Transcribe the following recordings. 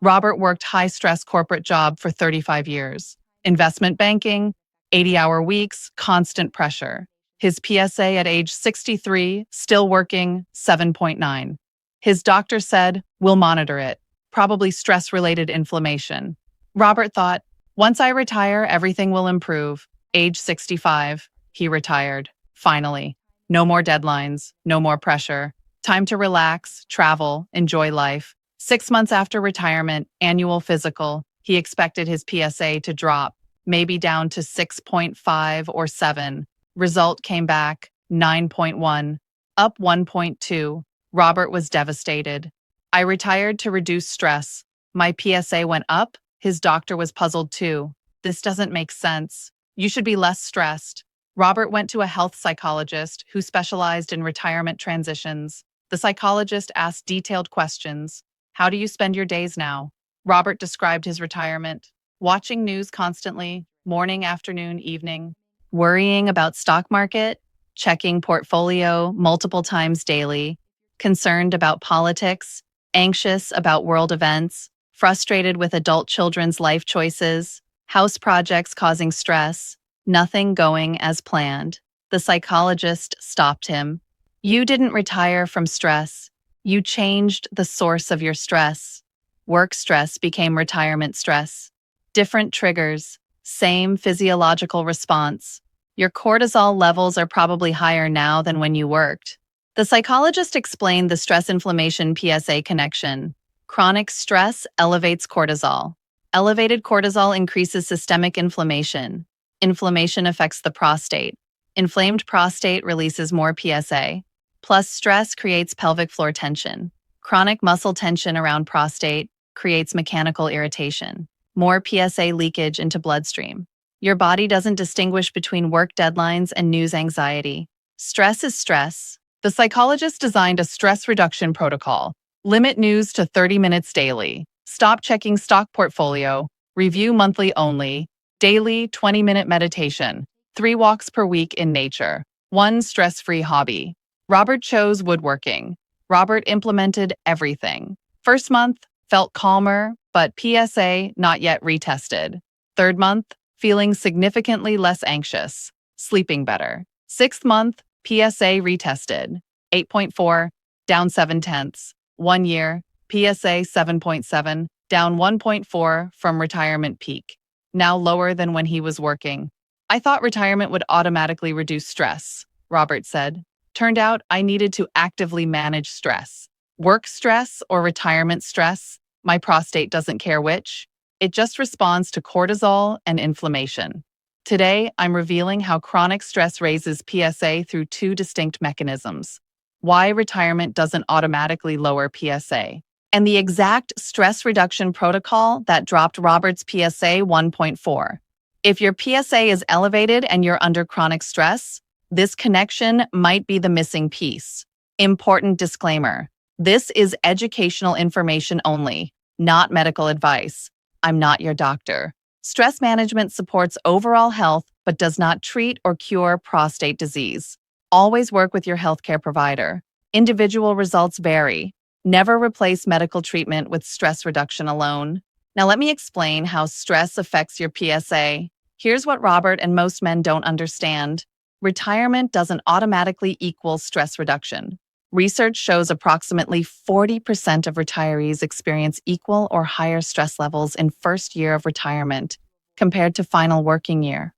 Robert worked high-stress corporate job for 35 years. Investment banking, 80-hour weeks, constant pressure. His PSA at age 63, still working, 7.9. His doctor said, "We'll monitor it. Probably stress-related inflammation." Robert thought, "Once I retire, everything will improve." Age 65, he retired. Finally. No more deadlines, no more pressure. Time to relax, travel, enjoy life. 6 months after retirement, annual physical, he expected his PSA to drop, maybe down to 6.5 or 7. Result came back, 9.1, up 1.2. Robert was devastated. "I retired to reduce stress. My PSA went up." His doctor was puzzled too. "This doesn't make sense. You should be less stressed." Robert went to a health psychologist who specialized in retirement transitions. The psychologist asked detailed questions. "How do you spend your days now?" Robert described his retirement. "Watching news constantly, morning, afternoon, evening. Worrying about stock market, checking portfolio multiple times daily. Concerned about politics, anxious about world events, frustrated with adult children's life choices, house projects causing stress, nothing going as planned." The psychologist stopped him. "You didn't retire from stress. You changed the source of your stress. Work stress became retirement stress. Different triggers, same physiological response. Your cortisol levels are probably higher now than when you worked." The psychologist explained the stress-inflammation PSA connection. Chronic stress elevates cortisol. Elevated cortisol increases systemic inflammation. Inflammation affects the prostate. Inflamed prostate releases more PSA. Plus, stress creates pelvic floor tension. Chronic muscle tension around prostate creates mechanical irritation. More PSA leakage into bloodstream. Your body doesn't distinguish between work deadlines and news anxiety. Stress is stress. The psychologist designed a stress reduction protocol. Limit news to 30 minutes daily. Stop checking stock portfolio. Review monthly only. Daily 20-minute meditation. 3 walks per week in nature. 1 stress-free hobby. Robert chose woodworking. Robert implemented everything. First month, felt calmer, but PSA not yet retested. Third month, feeling significantly less anxious, sleeping better. Sixth month, PSA retested. 8.4, down 7/10. 1 year, PSA 7.7, down 1.4 from retirement peak. Now lower than when he was working. "I thought retirement would automatically reduce stress," Robert said. "Turned out I needed to actively manage stress. Work stress or retirement stress, my prostate doesn't care which. It just responds to cortisol and inflammation." Today, I'm revealing how chronic stress raises PSA through 2 distinct mechanisms. Why retirement doesn't automatically lower PSA. And the exact stress reduction protocol that dropped Robert's PSA 1.4. If your PSA is elevated and you're under chronic stress, this connection might be the missing piece. Important disclaimer. This is educational information only, not medical advice. I'm not your doctor. Stress management supports overall health but does not treat or cure prostate disease. Always work with your healthcare provider. Individual results vary. Never replace medical treatment with stress reduction alone. Now let me explain how stress affects your PSA. Here's what Robert and most men don't understand. Retirement doesn't automatically equal stress reduction. Research shows approximately 40% of retirees experience equal or higher stress levels in first year of retirement compared to final working year.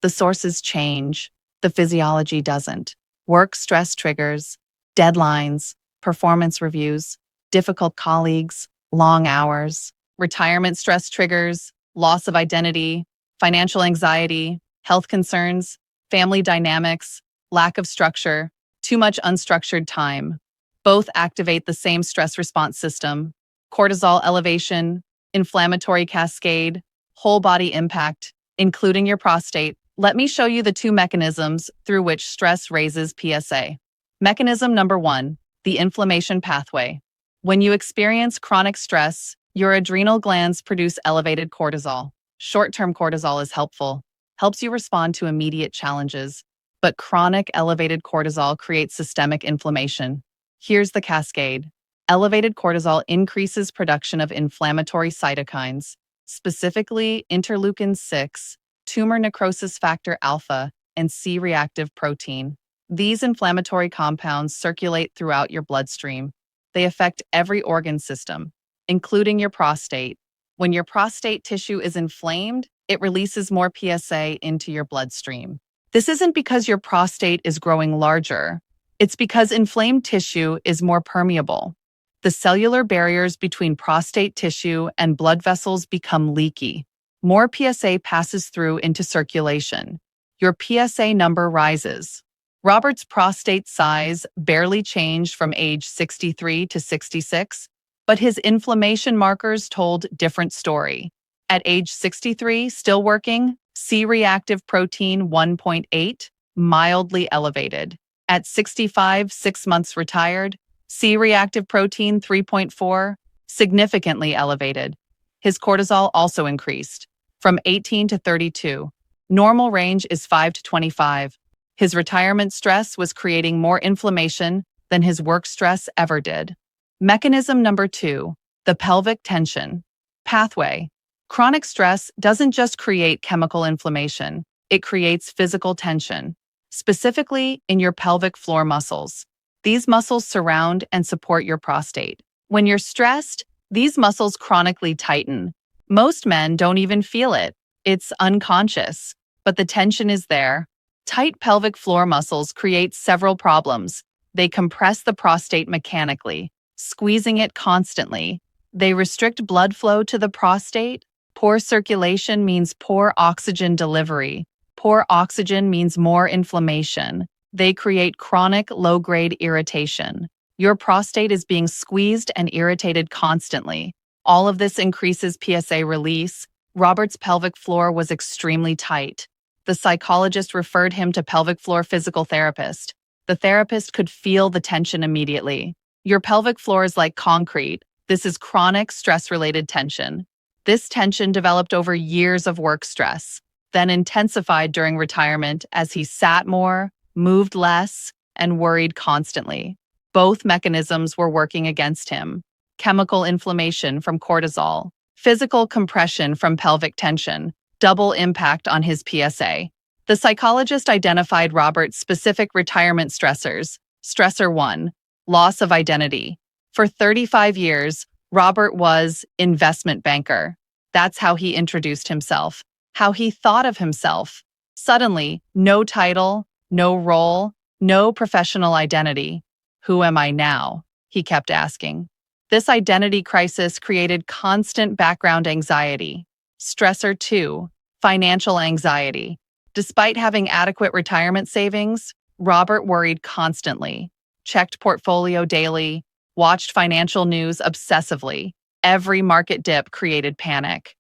The sources change. The physiology doesn't. Work stress triggers, deadlines, performance reviews, difficult colleagues, long hours. Retirement stress triggers, loss of identity, financial anxiety, health concerns, family dynamics, lack of structure, too much unstructured time. Both activate the same stress response system. Cortisol elevation, inflammatory cascade, whole body impact, including your prostate. Let me show you the 2 mechanisms through which stress raises PSA. Mechanism number 1, the inflammation pathway. When you experience chronic stress, your adrenal glands produce elevated cortisol. Short-term cortisol is helpful, helps you respond to immediate challenges, but chronic elevated cortisol creates systemic inflammation. Here's the cascade. Elevated cortisol increases production of inflammatory cytokines, specifically interleukin-6, tumor necrosis factor alpha, and C-reactive protein. These inflammatory compounds circulate throughout your bloodstream. They affect every organ system, including your prostate. When your prostate tissue is inflamed, it releases more PSA into your bloodstream. This isn't because your prostate is growing larger. It's because inflamed tissue is more permeable. The cellular barriers between prostate tissue and blood vessels become leaky. More PSA passes through into circulation. Your PSA number rises. Robert's prostate size barely changed from age 63 to 66, but his inflammation markers told different story. At age 63, still working, C-reactive protein 1.8, mildly elevated. At 65, 6 months retired, C-reactive protein 3.4, significantly elevated. His cortisol also increased, from 18 to 32. Normal range is 5 to 25. His retirement stress was creating more inflammation than his work stress ever did. Mechanism number 2, the pelvic tension pathway. Chronic stress doesn't just create chemical inflammation, it creates physical tension, specifically in your pelvic floor muscles. These muscles surround and support your prostate. When you're stressed, these muscles chronically tighten. Most men don't even feel it. It's unconscious, but the tension is there. Tight pelvic floor muscles create several problems. They compress the prostate mechanically, squeezing it constantly. They restrict blood flow to the prostate. Poor circulation means poor oxygen delivery. Poor oxygen means more inflammation. They create chronic low-grade irritation. Your prostate is being squeezed and irritated constantly. All of this increases PSA release. Robert's pelvic floor was extremely tight. The psychologist referred him to pelvic floor physical therapist. The therapist could feel the tension immediately. Your pelvic floor is like concrete. This is chronic stress-related tension. This tension developed over years of work stress, then intensified during retirement as he sat more, moved less, and worried constantly. Both mechanisms were working against him. Chemical inflammation from cortisol, physical compression from pelvic tension, double impact on his PSA. The psychologist identified Robert's specific retirement stressors. Stressor 1, loss of identity. For 35 years, Robert was investment banker. That's how he introduced himself, how he thought of himself. Suddenly, no title, no role, no professional identity. Who am I now? He kept asking. This identity crisis created constant background anxiety. Stressor 2, financial anxiety. Despite having adequate retirement savings, Robert worried constantly, checked portfolio daily, watched financial news obsessively. Every market dip created panic.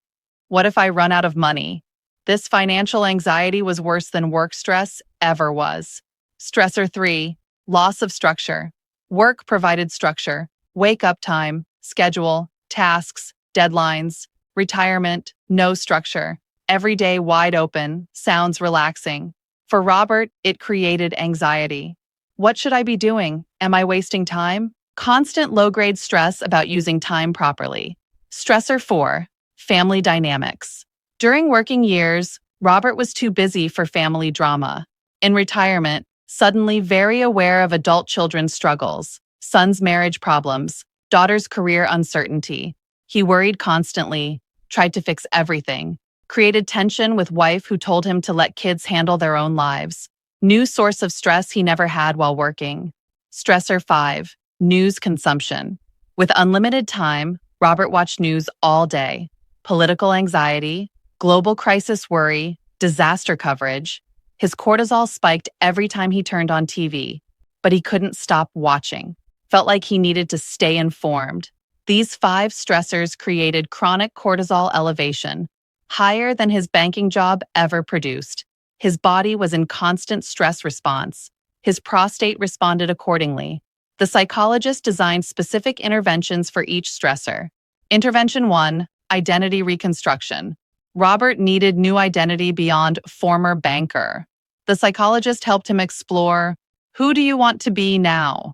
What if I run out of money? This financial anxiety was worse than work stress ever was. Stressor 3, loss of structure. Work provided structure, wake-up time, schedule, tasks, deadlines. Retirement, no structure. Every day wide open, sounds relaxing. For Robert, it created anxiety. What should I be doing? Am I wasting time? Constant low-grade stress about using time properly. Stressor 4, family dynamics. During working years, Robert was too busy for family drama. In retirement, suddenly very aware of adult children's struggles, son's marriage problems, daughter's career uncertainty. He worried constantly, tried to fix everything, created tension with wife who told him to let kids handle their own lives. New source of stress he never had while working. Stressor 5, news consumption. With unlimited time, Robert watched news all day. Political anxiety, global crisis worry, disaster coverage. His cortisol spiked every time he turned on TV, but he couldn't stop watching. Felt like he needed to stay informed. These 5 stressors created chronic cortisol elevation, higher than his banking job ever produced. His body was in constant stress response. His prostate responded accordingly. The psychologist designed specific interventions for each stressor. Intervention 1, identity reconstruction. Robert needed new identity beyond former banker. The psychologist helped him explore, who do you want to be now?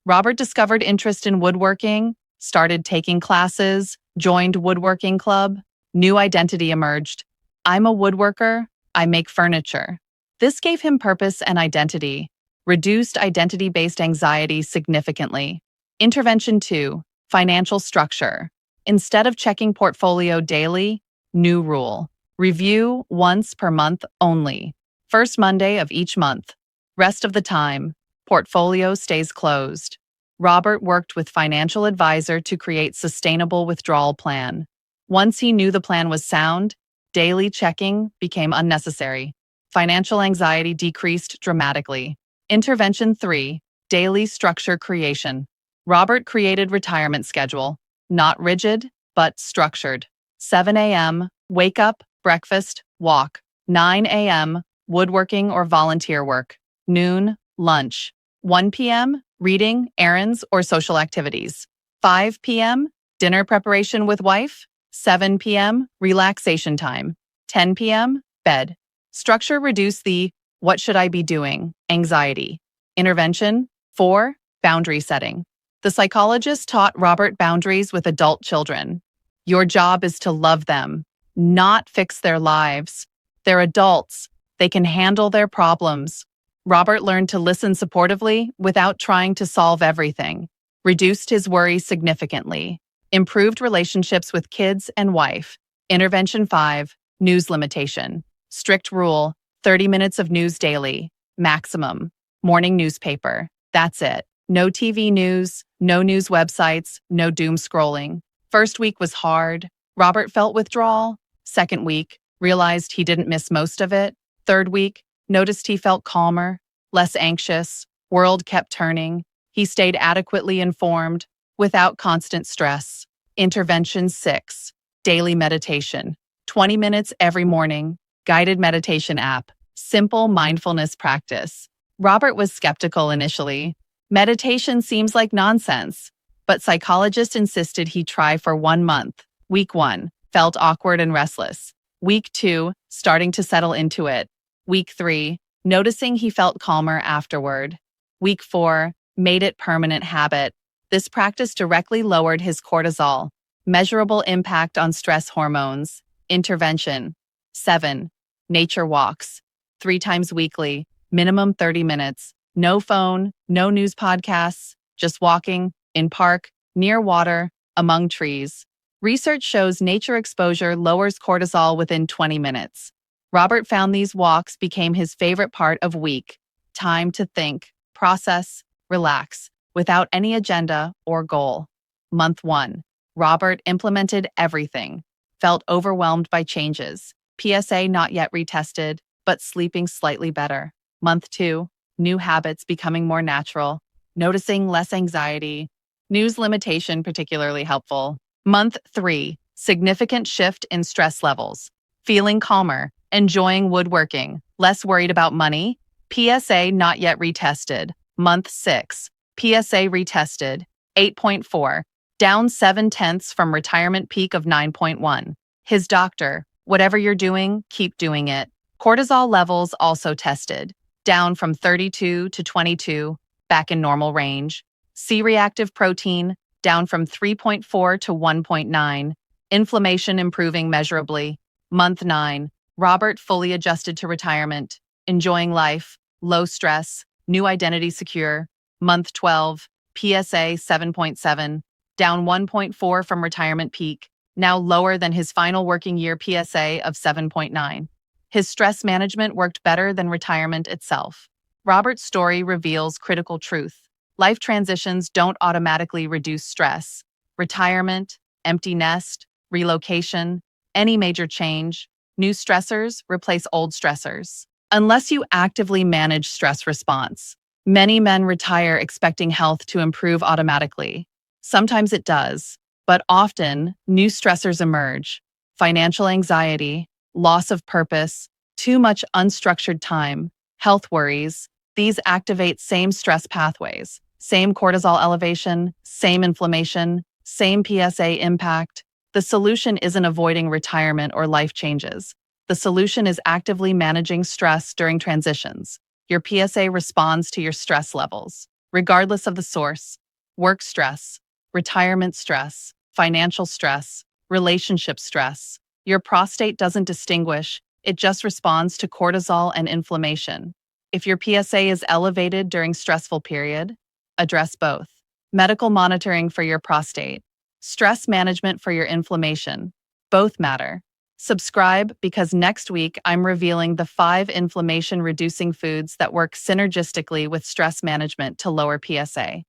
Robert discovered interest in woodworking, started taking classes, joined woodworking club. New identity emerged. I'm a woodworker, I make furniture. This gave him purpose and identity, reduced identity-based anxiety significantly. Intervention 2, financial structure. Instead of checking portfolio daily, new rule. Review once per month only. First Monday of each month. Rest of the time, portfolio stays closed. Robert worked with financial advisor to create sustainable withdrawal plan. Once he knew the plan was sound, daily checking became unnecessary. Financial anxiety decreased dramatically. Intervention 3, daily structure creation. Robert created retirement schedule, not rigid, but structured. 7 a.m., wake up, breakfast, walk. 9 a.m., woodworking or volunteer work. Noon, lunch. 1 p.m., reading, errands, or social activities. 5 p.m., dinner preparation with wife. 7 p.m., relaxation time. 10 p.m., bed. Structure reduce the "what should I be doing" anxiety. Intervention 4, boundary setting. The psychologist taught Robert boundaries with adult children. Your job is to love them, not fix their lives. They're adults. They can handle their problems. Robert learned to listen supportively without trying to solve everything, reduced his worry significantly, improved relationships with kids and wife. Intervention 5, news limitation. Strict rule, 30 minutes of news daily, maximum. Morning newspaper. That's it. No TV news, no news websites, no doom scrolling. First week was hard. Robert felt withdrawal. Second week, realized he didn't miss most of it. Third week, noticed he felt calmer, less anxious. World kept turning. He stayed adequately informed, without constant stress. Intervention 6, daily meditation. 20 minutes every morning. Guided meditation app. Simple mindfulness practice. Robert was skeptical initially. Meditation seems like nonsense, but psychologists insisted he try for 1 month. Week 1, felt awkward and restless. Week 2, starting to settle into it. Week 3, noticing he felt calmer afterward. Week 4, made it permanent habit. This practice directly lowered his cortisol. Measurable impact on stress hormones. Intervention 7, nature walks. 3 times weekly, minimum 30 minutes. No phone, no news podcasts, just walking, in park, near water, among trees. Research shows nature exposure lowers cortisol within 20 minutes. Robert found these walks became his favorite part of week. Time to think, process, relax, without any agenda or goal. Month 1. Robert implemented everything. Felt overwhelmed by changes. PSA not yet retested, but sleeping slightly better. Month 2. New habits becoming more natural. Noticing less anxiety. News limitation particularly helpful. Month 3. Significant shift in stress levels. Feeling calmer. Enjoying woodworking. Less worried about money. PSA not yet retested. Month 6. PSA retested. 8.4. Down 7/10 from retirement peak of 9.1. His doctor, whatever you're doing, keep doing it. Cortisol levels also tested. Down from 32 to 22, back in normal range. C-reactive protein, down from 3.4 to 1.9. Inflammation improving measurably. Month 9. Robert fully adjusted to retirement. Enjoying life. Low stress. New identity secure. Month 12. PSA 7.7. Down 1.4 from retirement peak. Now lower than his final working year PSA of 7.9. His stress management worked better than retirement itself. Robert's story reveals critical truth. Life transitions don't automatically reduce stress. Retirement, empty nest, relocation, any major change, new stressors replace old stressors. Unless you actively manage stress response, many men retire expecting health to improve automatically. Sometimes it does, but often new stressors emerge. Financial anxiety, loss of purpose, too much unstructured time, health worries. These activate same stress pathways, same cortisol elevation, same inflammation, same PSA impact. The solution isn't avoiding retirement or life changes. The solution is actively managing stress during transitions. Your PSA responds to your stress levels. regardless of the source: work stress, retirement stress, financial stress, relationship stress. Your prostate doesn't distinguish, it just responds to cortisol and inflammation. If your PSA is elevated during stressful period, address both. Medical monitoring for your prostate, stress management for your inflammation. Both matter. Subscribe because next week I'm revealing the 5 inflammation-reducing foods that work synergistically with stress management to lower PSA.